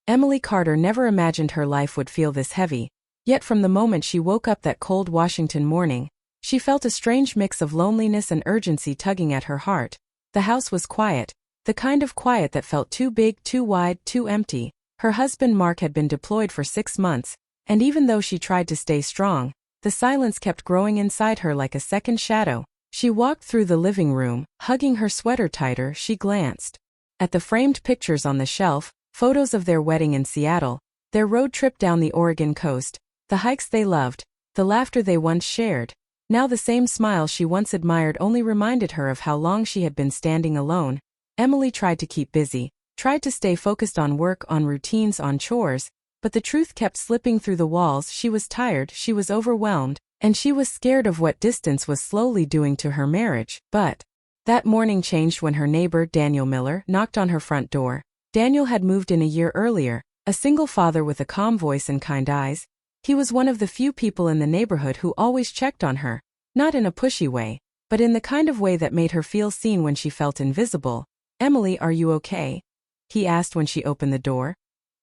Emily Carter never imagined her life would feel this heavy, yet from the moment she woke up that cold Washington morning, she felt a strange mix of loneliness and urgency tugging at her heart. The house was quiet, the kind of quiet that felt too big, too wide, too empty. Her husband Mark had been deployed for 6 months, and even though she tried to stay strong, the silence kept growing inside her like a second shadow. She walked through the living room, hugging her sweater tighter. She glanced at the framed pictures on the shelf, photos of their wedding in Seattle, their road trip down the Oregon coast, the hikes they loved, the laughter they once shared. Now the same smile she once admired only reminded her of how long she had been standing alone. Emily tried to keep busy, tried to stay focused on work, on routines, on chores, but the truth kept slipping through the walls. She was tired, she was overwhelmed, and she was scared of what distance was slowly doing to her marriage. But that morning changed when her neighbor, Daniel Miller, knocked on her front door. Daniel had moved in a year earlier, a single father with a calm voice and kind eyes. He was one of the few people in the neighborhood who always checked on her, not in a pushy way, but in the kind of way that made her feel seen when she felt invisible. "Emily, are you okay?" he asked when she opened the door.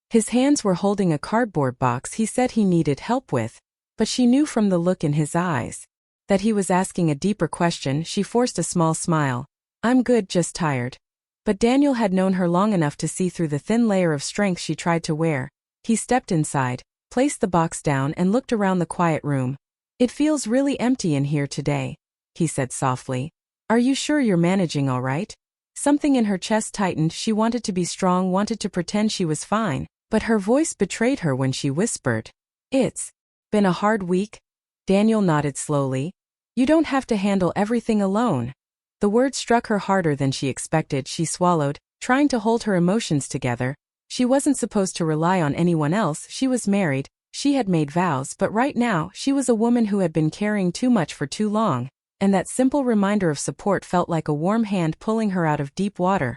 His hands were holding a cardboard box he said he needed help with, but she knew from the look in his eyes that he was asking a deeper question. She forced a small smile. "I'm good, just tired." But Daniel had known her long enough to see through the thin layer of strength she tried to wear. He stepped inside, placed the box down and looked around the quiet room. "It feels really empty in here today," he said softly. "Are you sure you're managing all right?" Something in her chest tightened. She wanted to be strong, wanted to pretend she was fine, but her voice betrayed her when she whispered, "It's been a hard week." Daniel nodded slowly. "You don't have to handle everything alone." The word struck her harder than she expected. She swallowed, trying to hold her emotions together. She wasn't supposed to rely on anyone else. She was married, she had made vows, but right now she was a woman who had been carrying too much for too long, and that simple reminder of support felt like a warm hand pulling her out of deep water.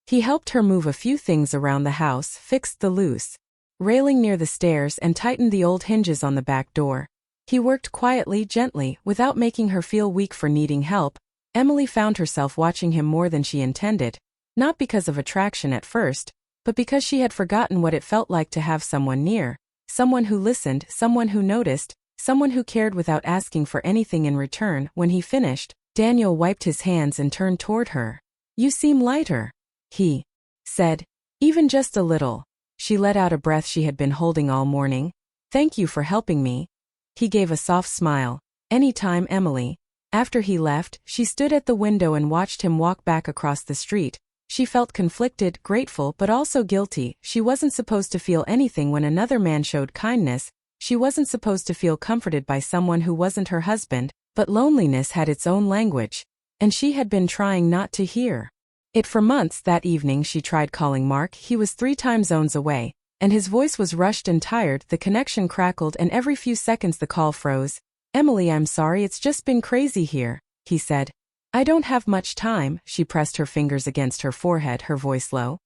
He helped her move a few things around the house, fixed the loose railing near the stairs and tightened the old hinges on the back door. He worked quietly, gently, without making her feel weak for needing help. Emily found herself watching him more than she intended, not because of attraction at first, but because she had forgotten what it felt like to have someone near, someone who listened, someone who noticed, someone who cared without asking for anything in return. When he finished, Daniel wiped his hands and turned toward her. "You seem lighter," he said. "Even just a little." She let out a breath she had been holding all morning. "Thank you for helping me." He gave a soft smile. "Anytime, Emily." After he left, she stood at the window and watched him walk back across the street. She felt conflicted, grateful, but also guilty. She wasn't supposed to feel anything when another man showed kindness. She wasn't supposed to feel comforted by someone who wasn't her husband, but loneliness had its own language, and she had been trying not to hear it for months. That evening she tried calling Mark. He was 3 time zones away, and his voice was rushed and tired. The connection crackled and every few seconds the call froze. "Emily, I'm sorry, it's just been crazy here," he said. "I don't have much time." She pressed her fingers against her forehead, her voice low.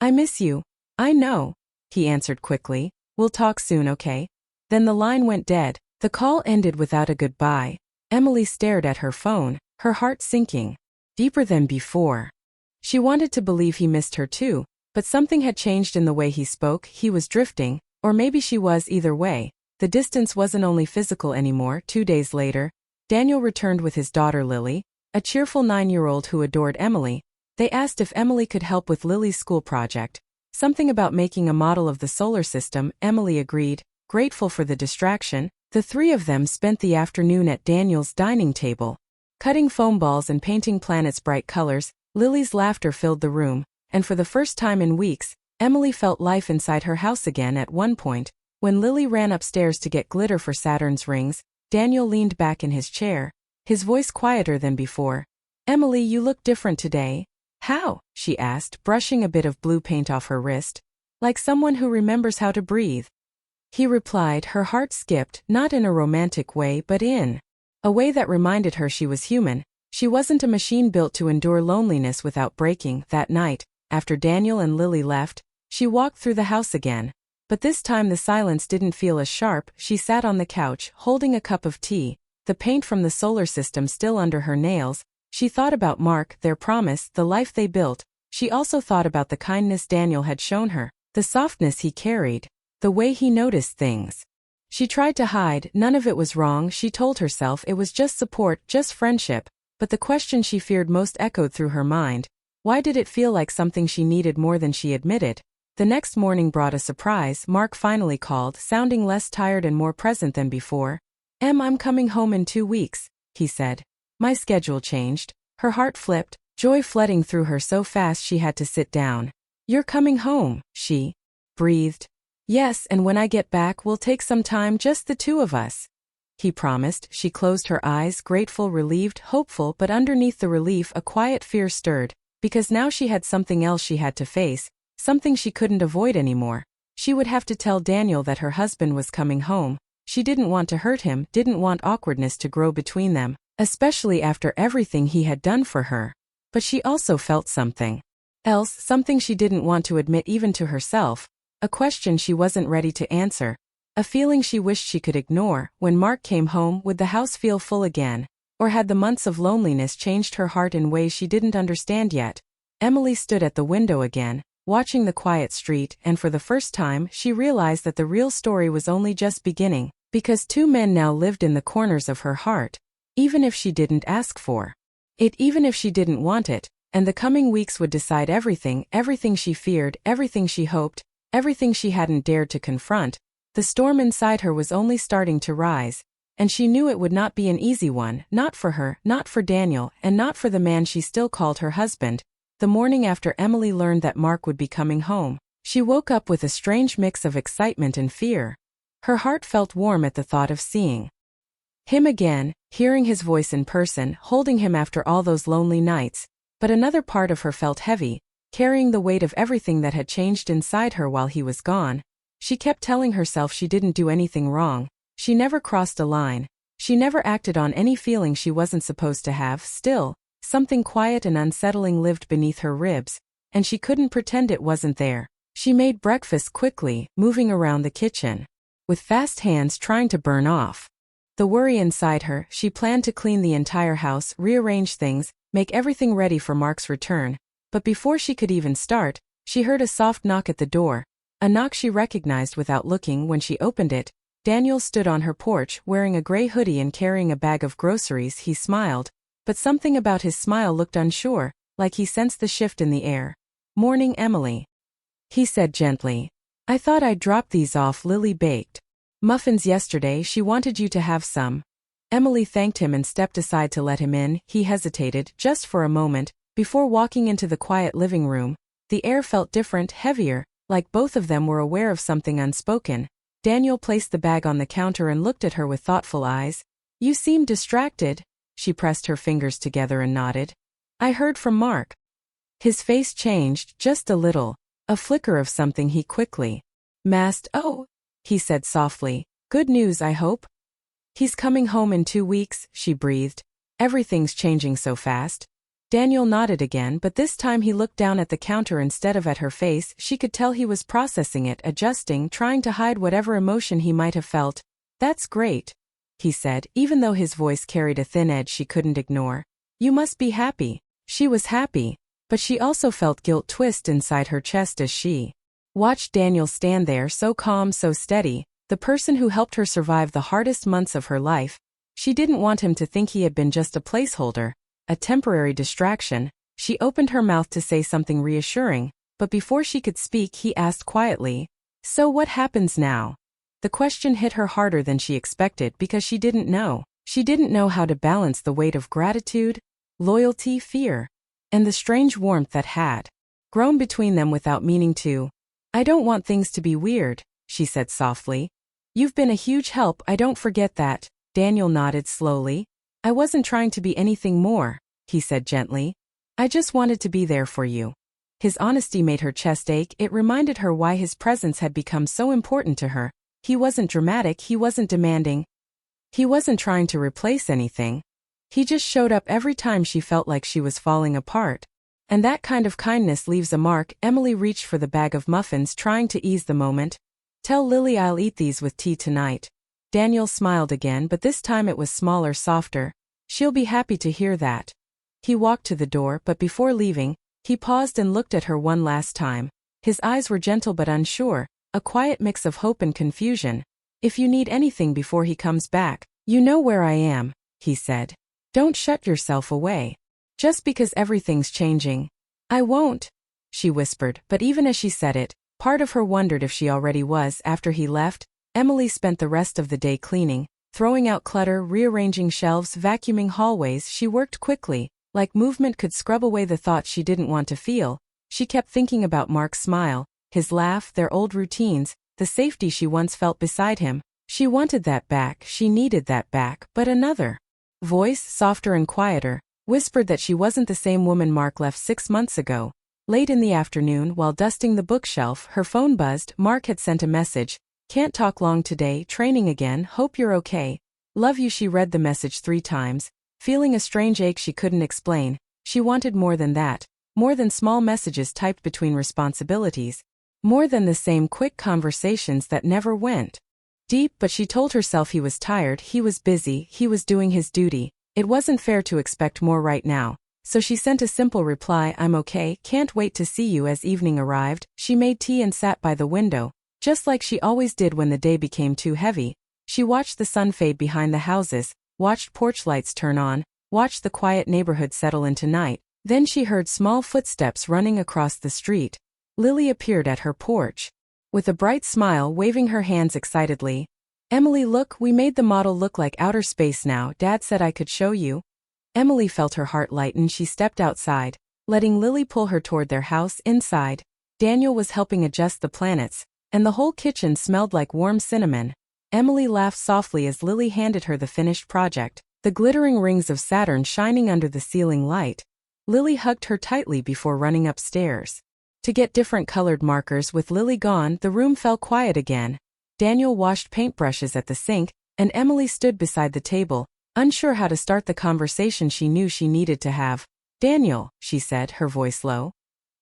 "I miss you." "I know," he answered quickly. "We'll talk soon, okay?" Then the line went dead. The call ended without a goodbye. Emily stared at her phone, her heart sinking deeper than before. She wanted to believe he missed her too, but something had changed in the way he spoke. He was drifting, or maybe she was. Either way, the distance wasn't only physical anymore. 2 days later, Daniel returned with his daughter Lily, a cheerful 9-year-old who adored Emily. They asked if Emily could help with Lily's school project, something about making a model of the solar system. Emily agreed, grateful for the distraction. The 3 of them spent the afternoon at Daniel's dining table, cutting foam balls and painting planets bright colors. Lily's laughter filled the room, and for the first time in weeks, Emily felt life inside her house again. At one point, when Lily ran upstairs to get glitter for Saturn's rings, Daniel leaned back in his chair, his voice quieter than before. "Emily, you look different today." "How?" she asked, brushing a bit of blue paint off her wrist. "Like someone who remembers how to breathe." He replied. Her heart skipped, not in a romantic way but in a way that reminded her she was human. She wasn't a machine built to endure loneliness without breaking. That night, after Daniel and Lily left, she walked through the house again. But this time the silence didn't feel as sharp. She sat on the couch, holding a cup of tea, the paint from the solar system still under her nails. She thought about Mark, their promise, the life they built. She also thought about the kindness Daniel had shown her, The softness he carried. The way he noticed things. She tried to hide, none of it was wrong, she told herself it was just support, just friendship, but the question she feared most echoed through her mind. Why did it feel like something she needed more than she admitted? The next morning brought a surprise. Mark finally called, sounding less tired and more present than before. I'm coming home in 2 weeks, he said. My schedule changed. Her heart flipped, joy flooding through her so fast she had to sit down. You're coming home, she breathed. Yes, and when I get back we'll take some time, just the two of us, he promised. She closed her eyes, grateful, relieved, hopeful, but underneath the relief a quiet fear stirred, because now she had something else she had to face, something she couldn't avoid anymore. She would have to tell Daniel that her husband was coming home. She didn't want to hurt him, didn't want awkwardness to grow between them, especially after everything he had done for her. But she also felt something else, something she didn't want to admit even to herself, a question she wasn't ready to answer, a feeling she wished she could ignore. When Mark came home, would the house feel full again? Or had the months of loneliness changed her heart in ways she didn't understand yet? Emily stood at the window again, watching the quiet street, and for the first time she realized that the real story was only just beginning, because 2 men now lived in the corners of her heart, even if she didn't ask for it, even if she didn't want it, and the coming weeks would decide everything, everything she feared, everything she hoped, everything she hadn't dared to confront. The storm inside her was only starting to rise, and she knew it would not be an easy one, not for her, not for Daniel, and not for the man she still called her husband. The morning after Emily learned that Mark would be coming home, she woke up with a strange mix of excitement and fear. Her heart felt warm at the thought of seeing him again, hearing his voice in person, holding him after all those lonely nights, but another part of her felt heavy, carrying the weight of everything that had changed inside her while he was gone. She kept telling herself she didn't do anything wrong, she never crossed a line, she never acted on any feeling she wasn't supposed to have. Still, something quiet and unsettling lived beneath her ribs, and she couldn't pretend it wasn't there. She made breakfast quickly, moving around the kitchen with fast hands, trying to burn off the worry inside her. She planned to clean the entire house, rearrange things, make everything ready for Mark's return. But before she could even start, she heard a soft knock at the door, a knock she recognized without looking. When she opened it, Daniel stood on her porch, wearing a gray hoodie and carrying a bag of groceries. He smiled, but something about his smile looked unsure, like he sensed the shift in the air. "Morning, Emily," he said gently. "I thought I'd drop these off. Lily baked muffins yesterday, she wanted you to have some." Emily thanked him and stepped aside to let him in. He hesitated, just for a moment, before walking into the quiet living room. The air felt different, heavier, like both of them were aware of something unspoken. Daniel placed the bag on the counter and looked at her with thoughtful eyes. "You seem distracted." She pressed her fingers together and nodded. "I heard from Mark." His face changed, just a little, a flicker of something he quickly masked. "Oh," he said softly. "Good news, I hope." "He's coming home in 2 weeks," she breathed. "Everything's changing so fast." Daniel nodded again, but this time he looked down at the counter instead of at her face. She could tell he was processing it, adjusting, trying to hide whatever emotion he might have felt. "That's great," he said, even though his voice carried a thin edge she couldn't ignore. "You must be happy." She was happy, but she also felt guilt twist inside her chest as she watched Daniel stand there, so calm, so steady, the person who helped her survive the hardest months of her life. She didn't want him to think he had been just a placeholder, a temporary distraction. She opened her mouth to say something reassuring, but before she could speak he asked quietly, "So what happens now?" The question hit her harder than she expected because she didn't know. She didn't know how to balance the weight of gratitude, loyalty, fear, and the strange warmth that had grown between them without meaning to. "I don't want things to be weird," she said softly. "You've been a huge help, I don't forget that." Daniel nodded slowly. "I wasn't trying to be anything more," he said gently. "I just wanted to be there for you." His honesty made her chest ache. It reminded her why his presence had become so important to her. He wasn't dramatic, he wasn't demanding. He wasn't trying to replace anything. He just showed up every time she felt like she was falling apart. And that kind of kindness leaves a mark. Emily reached for the bag of muffins, trying to ease the moment. "Tell Lily I'll eat these with tea tonight." Daniel smiled again, but this time it was smaller, softer. "She'll be happy to hear that." He walked to the door, but before leaving, he paused and looked at her one last time. His eyes were gentle but unsure, a quiet mix of hope and confusion. "If you need anything before he comes back, you know where I am," he said. "Don't shut yourself away. Just because everything's changing." "I won't," she whispered, but even as she said it, part of her wondered if she already was. After he left, Emily spent the rest of the day cleaning, throwing out clutter, rearranging shelves, vacuuming hallways. She worked quickly, like movement could scrub away the thoughts she didn't want to feel. She kept thinking about Mark's smile, his laugh, their old routines, the safety she once felt beside him. She wanted that back, she needed that back, but another voice, softer and quieter, whispered that she wasn't the same woman Mark left 6 months ago. Late in the afternoon, while dusting the bookshelf, her phone buzzed. Mark had sent a message. "Can't talk long today, training again, hope you're okay. Love you." She read the message 3 times, feeling a strange ache she couldn't explain. She wanted more than that, more than small messages typed between responsibilities, more than the same quick conversations that never went deep. But she told herself he was tired, he was busy, he was doing his duty. It wasn't fair to expect more right now. So she sent a simple reply, "I'm okay, can't wait to see you." As evening arrived, she made tea and sat by the window, just like she always did when the day became too heavy. She watched the sun fade behind the houses, watched porch lights turn on, watched the quiet neighborhood settle into night. Then she heard small footsteps running across the street. Lily appeared at her porch, with a bright smile, waving her hands excitedly. "Emily, look, we made the model look like outer space now. Dad said I could show you." Emily felt her heart lighten. She stepped outside, letting Lily pull her toward their house. Inside, Daniel was helping adjust the planets, and the whole kitchen smelled like warm cinnamon. Emily laughed softly as Lily handed her the finished project, the glittering rings of Saturn shining under the ceiling light. Lily hugged her tightly before running upstairs to get different colored markers. With Lily gone, the room fell quiet again. Daniel washed paintbrushes at the sink, and Emily stood beside the table, unsure how to start the conversation she knew she needed to have. "Daniel," she said, her voice low,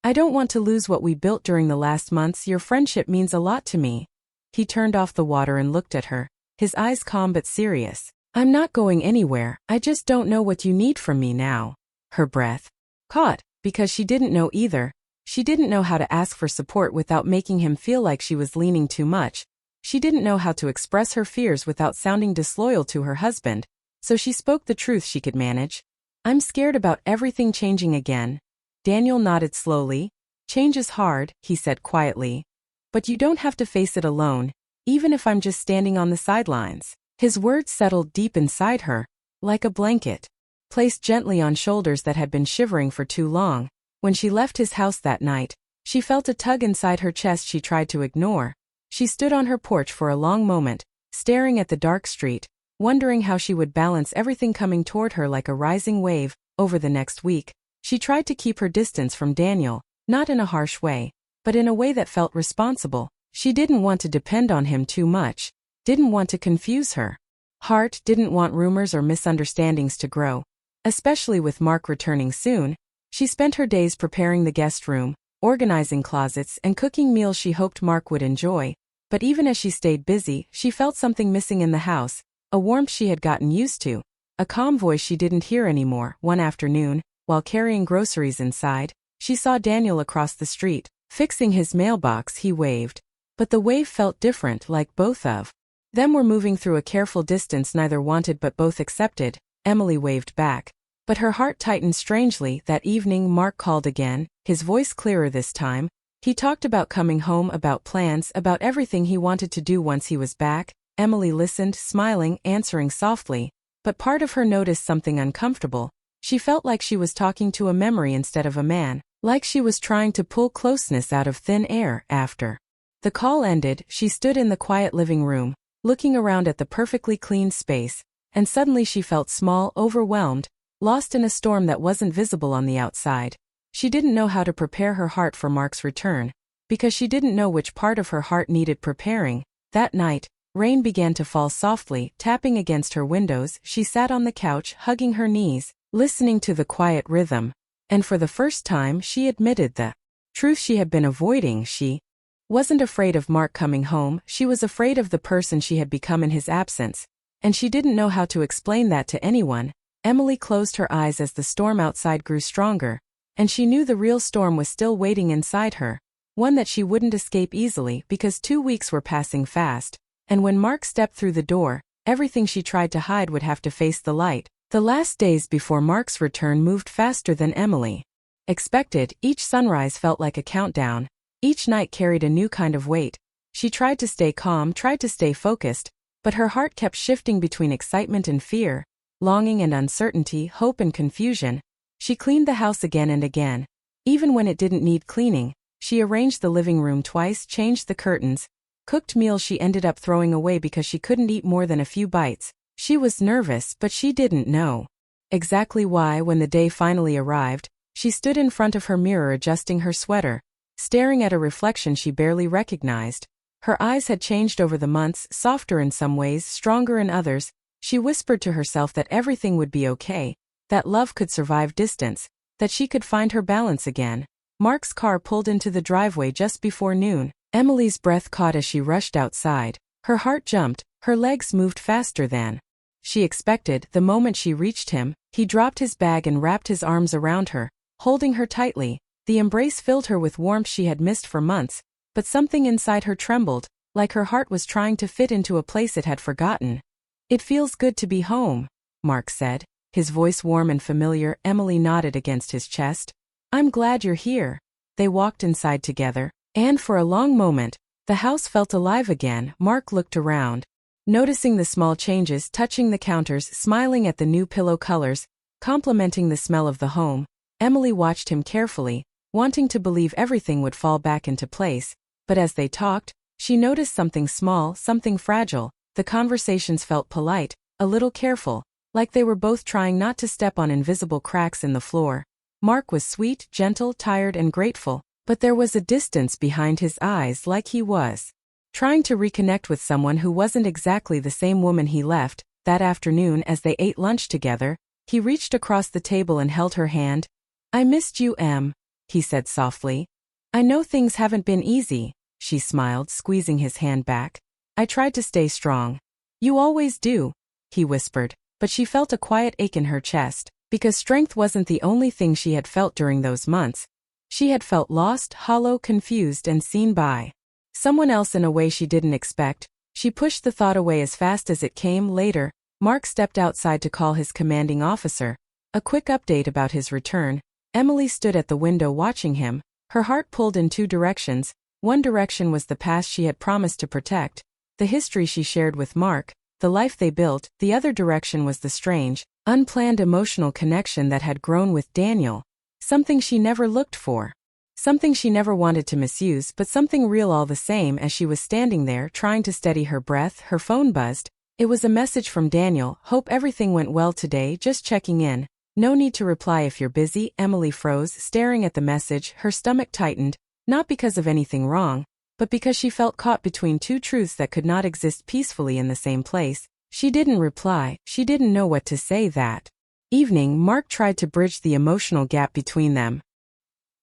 "I don't want to lose what we built during the last months. Your friendship means a lot to me." He turned off the water and looked at her, his eyes calm but serious. "I'm not going anywhere, I just don't know what you need from me now." Her breath caught, because she didn't know either. She didn't know how to ask for support without making him feel like she was leaning too much. She didn't know how to express her fears without sounding disloyal to her husband. So she spoke the truth she could manage. "I'm scared about everything changing again." Daniel nodded slowly. "Change is hard," he said quietly. "But you don't have to face it alone, even if I'm just standing on the sidelines." His words settled deep inside her, like a blanket, placed gently on shoulders that had been shivering for too long. When she left his house that night, she felt a tug inside her chest she tried to ignore. She stood on her porch for a long moment, staring at the dark street, wondering how she would balance everything coming toward her like a rising wave. Over the next week, she tried to keep her distance from Daniel, not in a harsh way, but in a way that felt responsible. She didn't want to depend on him too much, didn't want to confuse her heart, didn't want rumors or misunderstandings to grow. Especially with Mark returning soon, she spent her days preparing the guest room, organizing closets, and cooking meals she hoped Mark would enjoy. But even as she stayed busy, she felt something missing in the house. A warmth she had gotten used to, a calm voice she didn't hear anymore. One afternoon, while carrying groceries inside, she saw Daniel across the street, fixing his mailbox. He waved. But the wave felt different, like both of them were moving through a careful distance neither wanted but both accepted. Emily waved back, but her heart tightened strangely. That evening Mark called again, his voice clearer this time. He talked about coming home, about plans, about everything he wanted to do once he was back. Emily listened, smiling, answering softly, but part of her noticed something uncomfortable. She felt like she was talking to a memory instead of a man, like she was trying to pull closeness out of thin air. After the call ended, she stood in the quiet living room, looking around at the perfectly clean space, and suddenly she felt small, overwhelmed, lost in a storm that wasn't visible on the outside. She didn't know how to prepare her heart for Mark's return, because she didn't know which part of her heart needed preparing. That night, rain began to fall softly, tapping against her windows. She sat on the couch, hugging her knees, listening to the quiet rhythm, and for the first time she admitted the truth she had been avoiding. She wasn't afraid of Mark coming home, she was afraid of the person she had become in his absence, and she didn't know how to explain that to anyone. Emily closed her eyes as the storm outside grew stronger, and she knew the real storm was still waiting inside her. one that she wouldn't escape easily because 2 weeks were passing fast, and when Mark stepped through the door, everything she tried to hide would have to face the light. The last days before Mark's return moved faster than Emily expected. Each sunrise felt like a countdown. Each night carried a new kind of weight. She tried to stay calm, tried to stay focused, but her heart kept shifting between excitement and fear, longing and uncertainty, hope and confusion. She cleaned the house again and again. Even when it didn't need cleaning, she arranged the living room twice, changed the curtains, cooked meals she ended up throwing away because she couldn't eat more than a few bites. She was nervous, but she didn't know exactly why. When the day finally arrived, she stood in front of her mirror adjusting her sweater, staring at a reflection she barely recognized. Her eyes had changed over the months, softer in some ways, stronger in others. She whispered to herself that everything would be okay, that love could survive distance, that she could find her balance again. Mark's car pulled into the driveway just before noon. Emily's breath caught as she rushed outside. Her heart jumped, her legs moved faster than she expected. The moment she reached him, he dropped his bag and wrapped his arms around her, holding her tightly. The embrace filled her with warmth she had missed for months, but something inside her trembled, like her heart was trying to fit into a place it had forgotten. "It feels good to be home," Mark said, his voice warm and familiar. Emily nodded against his chest. "I'm glad you're here." They walked inside together, and for a long moment, the house felt alive again. Mark looked around, noticing the small changes, touching the counters, smiling at the new pillow colors, complimenting the smell of the home. Emily watched him carefully, wanting to believe everything would fall back into place. But as they talked, she noticed something small, something fragile. The conversations felt polite, a little careful, like they were both trying not to step on invisible cracks in the floor. Mark was sweet, gentle, tired and grateful, but there was a distance behind his eyes, like he was trying to reconnect with someone who wasn't exactly the same woman he left. That afternoon, as they ate lunch together, he reached across the table and held her hand. "I missed you, Em," he said softly. "I know things haven't been easy," she smiled, squeezing his hand back. "I tried to stay strong." "You always do," he whispered, but she felt a quiet ache in her chest, because strength wasn't the only thing she had felt during those months. She had felt lost, hollow, confused, and seen by someone else in a way she didn't expect. She pushed the thought away as fast as it came. Later, Mark stepped outside to call his commanding officer. A quick update about his return. Emily stood at the window watching him. Her heart pulled in two directions. One direction was the past she had promised to protect, the history she shared with Mark, the life they built. The other direction was the strange, unplanned emotional connection that had grown with Daniel. Something she never looked for. Something she never wanted to misuse, but something real all the same. As she was standing there trying to steady her breath, her phone buzzed. It was a message from Daniel. "Hope everything went well today, just checking in. No need to reply if you're busy." Emily froze, staring at the message. Her stomach tightened, not because of anything wrong, but because she felt caught between two truths that could not exist peacefully in the same place. She didn't reply. She didn't know what to say. That evening, Mark tried to bridge the emotional gap between them.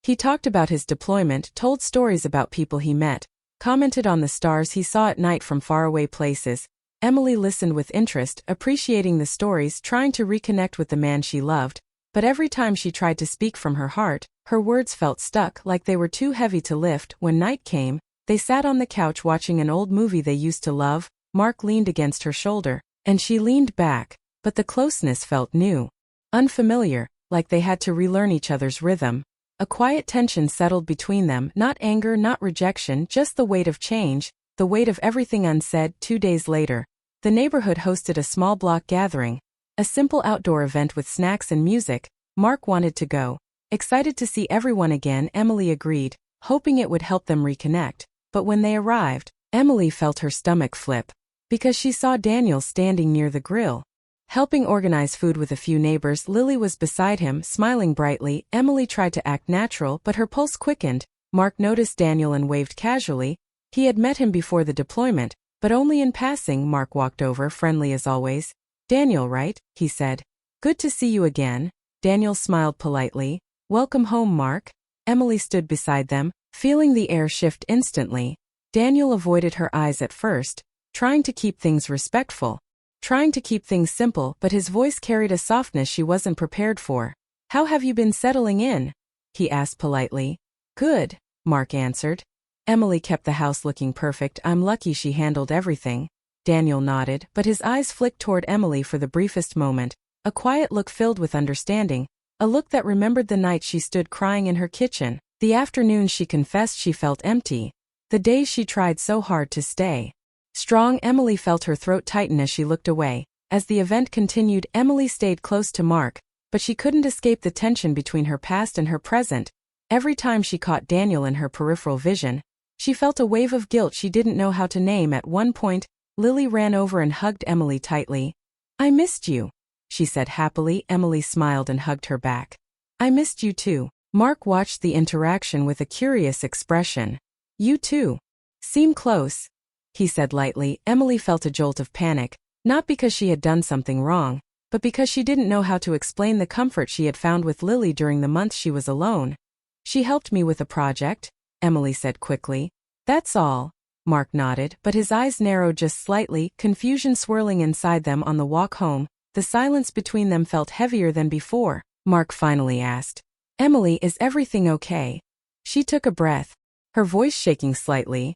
He talked about his deployment, told stories about people he met, commented on the stars he saw at night from faraway places. Emily listened with interest, appreciating the stories, trying to reconnect with the man she loved. But every time she tried to speak from her heart, her words felt stuck, like they were too heavy to lift. When night came, they sat on the couch watching an old movie they used to love. Mark leaned against her shoulder, and she leaned back, but the closeness felt new, unfamiliar, like they had to relearn each other's rhythm. A quiet tension settled between them, not anger, not rejection, just the weight of change, the weight of everything unsaid. 2 days later, the neighborhood hosted a small block gathering, a simple outdoor event with snacks and music. Mark wanted to go, excited to see everyone again. Emily agreed, hoping it would help them reconnect. But when they arrived, Emily felt her stomach flip, because she saw Daniel standing near the grill, helping organize food with a few neighbors. Lily was beside him, smiling brightly. Emily tried to act natural, but her pulse quickened. Mark noticed Daniel and waved casually. He had met him before the deployment, but only in passing. Mark walked over, friendly as always. "Daniel, right?" he said. "Good to see you again." Daniel smiled politely. "Welcome home, Mark." Emily stood beside them, feeling the air shift instantly. Daniel avoided her eyes at first, trying to keep things respectful, trying to keep things simple, but his voice carried a softness she wasn't prepared for. "How have you been settling in?" he asked politely. "Good," Mark answered. Emily kept the house looking perfect. I'm lucky she handled everything. Daniel nodded, but his eyes flicked toward Emily for the briefest moment, a quiet look filled with understanding, a look that remembered the night she stood crying in her kitchen, the afternoons she confessed she felt empty, the days she tried so hard to stay strong. Emily felt her throat tighten as she looked away. As the event continued, Emily stayed close to Mark, but she couldn't escape the tension between her past and her present. Every time she caught Daniel in her peripheral vision, she felt a wave of guilt she didn't know how to name. At one point, Lily ran over and hugged Emily tightly. I missed you, she said happily. Emily smiled and hugged her back. I missed you too. Mark watched the interaction with a curious expression. You too seem close, he said lightly. Emily felt a jolt of panic, not because she had done something wrong, but because she didn't know how to explain the comfort she had found with Lily during the months she was alone. She helped me with a project, Emily said quickly. That's all. Mark nodded, but his eyes narrowed just slightly, confusion swirling inside them. On the walk home, the silence between them felt heavier than before. Mark finally asked, Emily, is everything okay? She took a breath, her voice shaking slightly.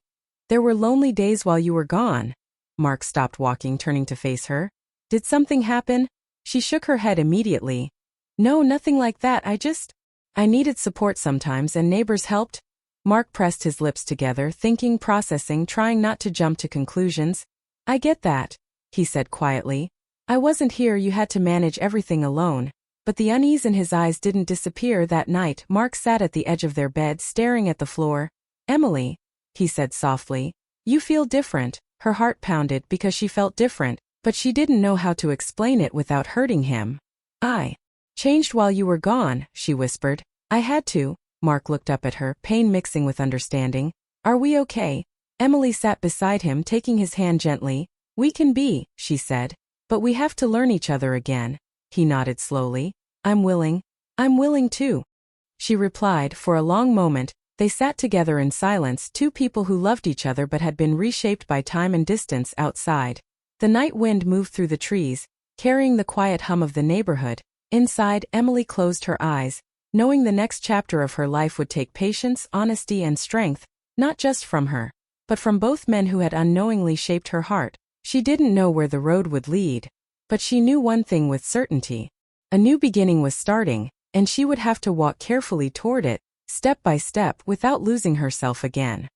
There were lonely days while you were gone. Mark stopped walking, turning to face her. Did something happen? She shook her head immediately. No, nothing like that. I needed support sometimes and neighbors helped. Mark pressed his lips together, thinking, processing, trying not to jump to conclusions. I get that, he said quietly. I wasn't here, you had to manage everything alone. But the unease in his eyes didn't disappear. That night, Mark sat at the edge of their bed, staring at the floor. Emily, he said softly, you feel different. Her heart pounded because she felt different, but she didn't know how to explain it without hurting him. I changed while you were gone, she whispered. I had to. Mark looked up at her, pain mixing with understanding. Are we okay? Emily sat beside him, taking his hand gently. We can be, she said. But we have to learn each other again. He nodded slowly. I'm willing too, she replied. For a long moment, they sat together in silence, two people who loved each other but had been reshaped by time and distance. Outside, the night wind moved through the trees, carrying the quiet hum of the neighborhood. Inside, Emily closed her eyes, knowing the next chapter of her life would take patience, honesty, and strength, not just from her, but from both men who had unknowingly shaped her heart. She didn't know where the road would lead, but she knew one thing with certainty. A new beginning was starting, and she would have to walk carefully toward it, step by step, without losing herself again.